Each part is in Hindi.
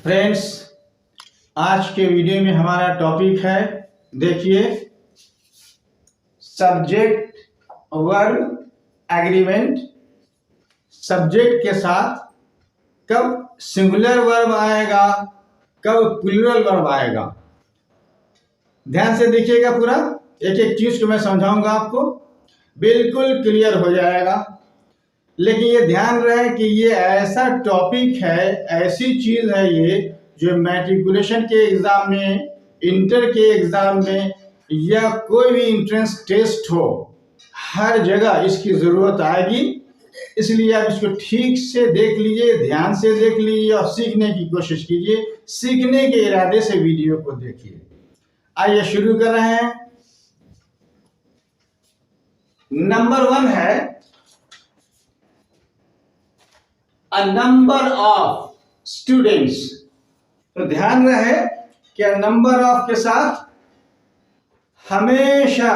फ्रेंड्स, आज के वीडियो में हमारा टॉपिक है, देखिए, सब्जेक्ट वर्ब एग्रीमेंट। सब्जेक्ट के साथ कब सिंगुलर वर्ब आएगा, कब प्लूरल वर्ब आएगा। ध्यान से देखिएगा, पूरा एक एक चीज को मैं समझाऊंगा, आपको बिल्कुल क्लियर हो जाएगा। लेकिन ये ध्यान रहे कि ये ऐसा टॉपिक है, ऐसी चीज है ये, जो मैट्रिकुलेशन के एग्जाम में, इंटर के एग्जाम में या कोई भी इंट्रेंस टेस्ट हो, हर जगह इसकी जरूरत आएगी। इसलिए आप इसको ठीक से देख लीजिए, ध्यान से देख लीजिए और सीखने की कोशिश कीजिए। सीखने के इरादे से वीडियो को देखिए। आइए शुरू कर रहे हैं। नंबर 1 है a number of students। तो ध्यान रहे कि नंबर ऑफ के साथ हमेशा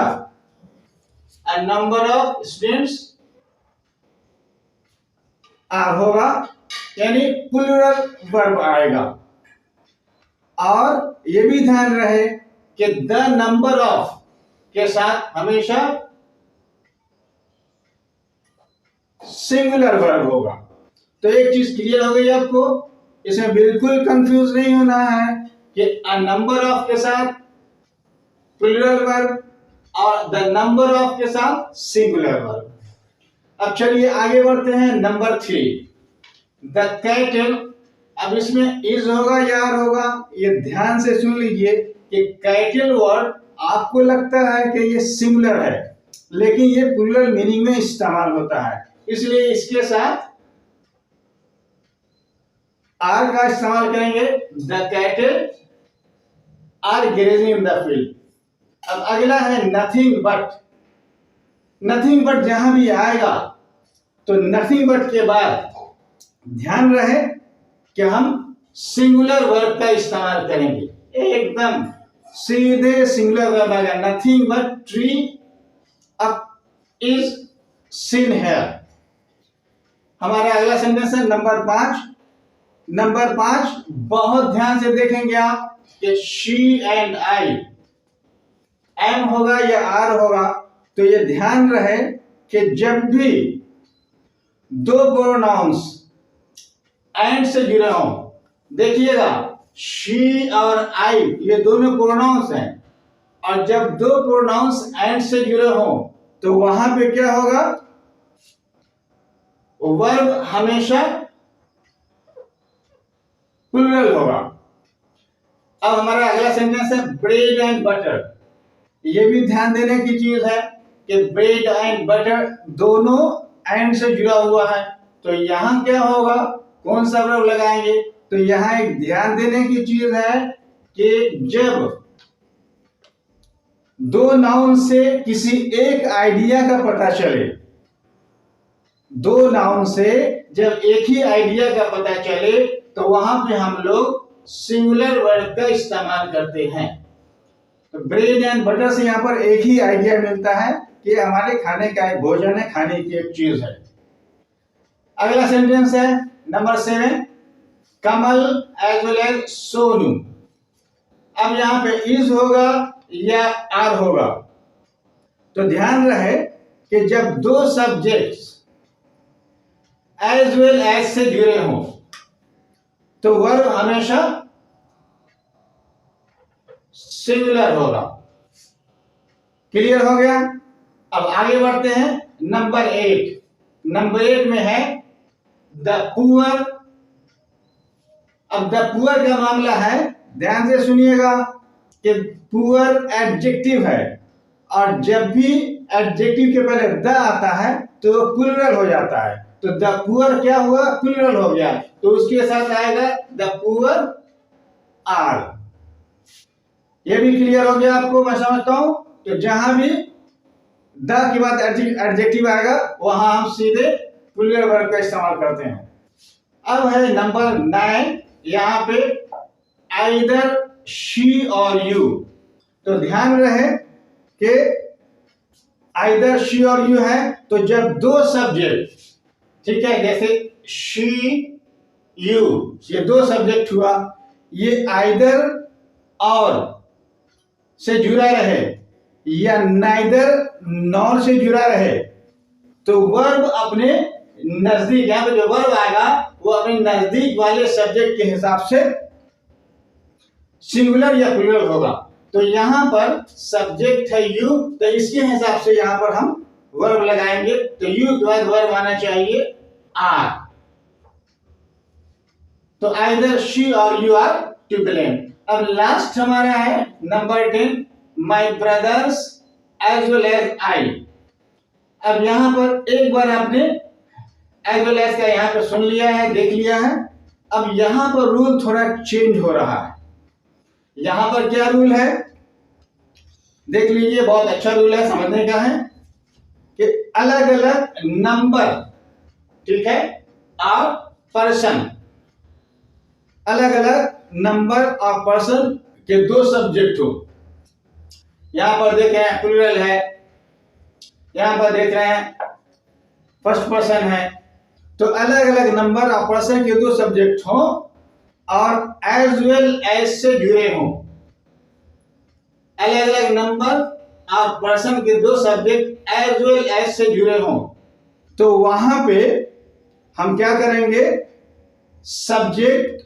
a number of students होगा, यानी प्लूरल वर्ब आएगा। और यह भी ध्यान रहे कि द नंबर ऑफ के साथ हमेशा सिंगुलर वर्ब होगा। तो एक चीज क्लियर हो गई आपको, इसमें बिल्कुल कंफ्यूज नहीं होना है कि अ नंबर ऑफ के साथ प्लूरल वर्ब और द नंबर ऑफ के साथ सिंगुलर वर्ब। अब चलिए आगे बढ़ते हैं। Number 3, the cattle. अब इसमें इज होगा या आर होगा, ये ध्यान से सुन लीजिए कि कैटल वर्ड आपको लगता है कि ये सिंगुलर है, लेकिन ये प्लूरल मीनिंग में इस्तेमाल होता है। इसलिए इसके साथ आर का इस्तेमाल करेंगे। The cattle are grazing in the field. अब अगला है नथिंग बट। नथिंग बट जहां भी आएगा तो नथिंग बट के बाद ध्यान रहे कि हम सिंगुलर वर्ब का इस्तेमाल करेंगे। एकदम सीधे सिंगुलर वर्ब आएगा। Nothing but tree up is seen here. हमारा अगला सेंटेंस है नंबर 5। नंबर 5 बहुत ध्यान से देखेंगे आप कि शी एंड आई, एम होगा या आर होगा। तो ये ध्यान रहे कि जब भी दो प्रोनाउंस एंड से जुड़े हों, देखिएगा शी और आई ये दोनों प्रोनाउंस हैं, और जब दो प्रोनाउंस एंड से जुड़े हों तो वहां पे क्या होगा, वर्ब हमेशा प्लूरल होगा। अब हमारा अगला सेंटेंस है ब्रेड एंड बटर। ये भी ध्यान देने की चीज है कि ब्रेड एंड बटर दोनों एंड से जुड़ा हुआ है। तो यहां क्या होगा, कौन सा वर्ब लगाएंगे। तो यहां एक ध्यान देने की चीज है कि जब दो नाउन से किसी एक आइडिया का पता चले, दो नाउन से जब एक ही आइडिया का पता चले, तो वहां पे हम लोग सिंगुलर वर्ब का इस्तेमाल करते हैं। तो ब्रेड एंड बटर से यहां पर एक ही आइडिया मिलता है कि हमारे खाने का एक भोजन है, खाने की एक चीज है। अगला सेंटेंस है नंबर 7, कमल एज वेल एज सोनू। अब यहां पे इज होगा या आर होगा। तो ध्यान रहे कि जब दो सब्जेक्ट्स एज वेल एज से जुड़े हों तो वर्ब हमेशा सिंगुलर होगा। क्लियर हो गया। अब आगे बढ़ते हैं नंबर 8। नंबर 8 में है द पुअर। अब द पुअर का मामला है, ध्यान से सुनिएगा कि पुअर एडजेक्टिव है, और जब भी एडजेक्टिव के पहले द आता है तो प्लूरल हो जाता है। तो द पुअर क्या हुआ, प्लूरल हो गया। तो उसके साथ आएगा द पुअर आर। ये भी क्लियर हो गया आपको, मैं समझता हूं। तो जहां भी द के बाद एडजेक्टिव आएगा वहां हम सीधे प्लूरल वर्ब का इस्तेमाल करते हैं। अब है नंबर 9, यहां पे आइदर शी और यू। तो ध्यान रहे कि आइदर शी और यू है, तो जब दो सब्जेक्ट, ठीक है, जैसे शी यू, ये दो सब्जेक्ट हुआ, ये आइदर और से जुड़ा रहे या नाइदर नॉर से जुड़ा रहे तो वर्ब अपने नजदीक, यहां पे जो वर्ब आएगा वो अपने नजदीक वाले सब्जेक्ट के हिसाब से सिंगुलर या प्लूरल होगा। तो यहां पर सब्जेक्ट है यू, तो इसके हिसाब से यहां पर हम वर्ब लगाएंगे। तो यू के बाद वर्ब आना चाहिए आर। तो either she or you are to blame. अब लास्ट हमारा है number 10, my brothers as well as I. अब यहां पर एक बार आपने एज वेल एज का यहां पर सुन लिया है, देख लिया है। अब यहां पर रूल थोड़ा चेंज हो रहा है। यहां पर क्या रूल है देख लीजिए, बहुत अच्छा रूल है, समझने का है कि अलग अलग नंबर, ठीक है, और पर्सन, अलग अलग नंबर और पर्सन के दो सब्जेक्ट हो। यहां पर देख रहे हैं प्लूरल है, यहां पर देख रहे हैं फर्स्ट पर्सन है। तो अलग अलग नंबर और पर्सन के दो सब्जेक्ट हो और एज वेल एज से जुड़े हों। अलग अलग नंबर और पर्सन के दो सब्जेक्ट एज वेल एज से जुड़े हों तो वहां पे हम क्या करेंगे, सब्जेक्ट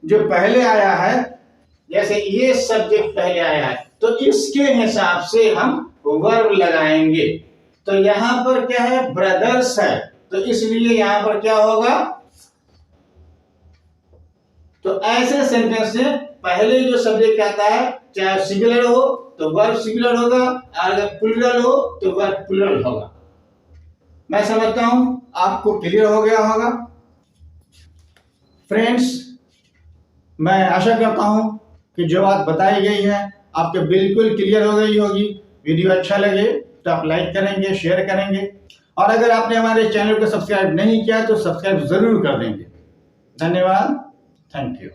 जो पहले आया है, जैसे ये सब्जेक्ट पहले आया है तो इसके हिसाब से हम वर्ब लगाएंगे। तो यहां पर क्या है, ब्रदर्स है, तो इसलिए यहां पर क्या होगा, तो ऐसे सेंटेंस से पहले जो सब्जेक्ट आता है चाहे सिंगुलर हो तो वर्ब सिंगुलर होगा, और अगर प्लूरल हो तो वर्ब प्लूरल होगा। मैं समझता हूं आपको क्लियर हो गया होगा। फ्रेंड्स, मैं आशा करता हूं कि जो बात बताई गई है आपके बिल्कुल क्लियर हो गई होगी। वीडियो अच्छा लगे तो आप लाइक करेंगे, शेयर करेंगे, और अगर आपने हमारे चैनल को सब्सक्राइब नहीं किया तो सब्सक्राइब जरूर कर देंगे। धन्यवाद, थैंक यू।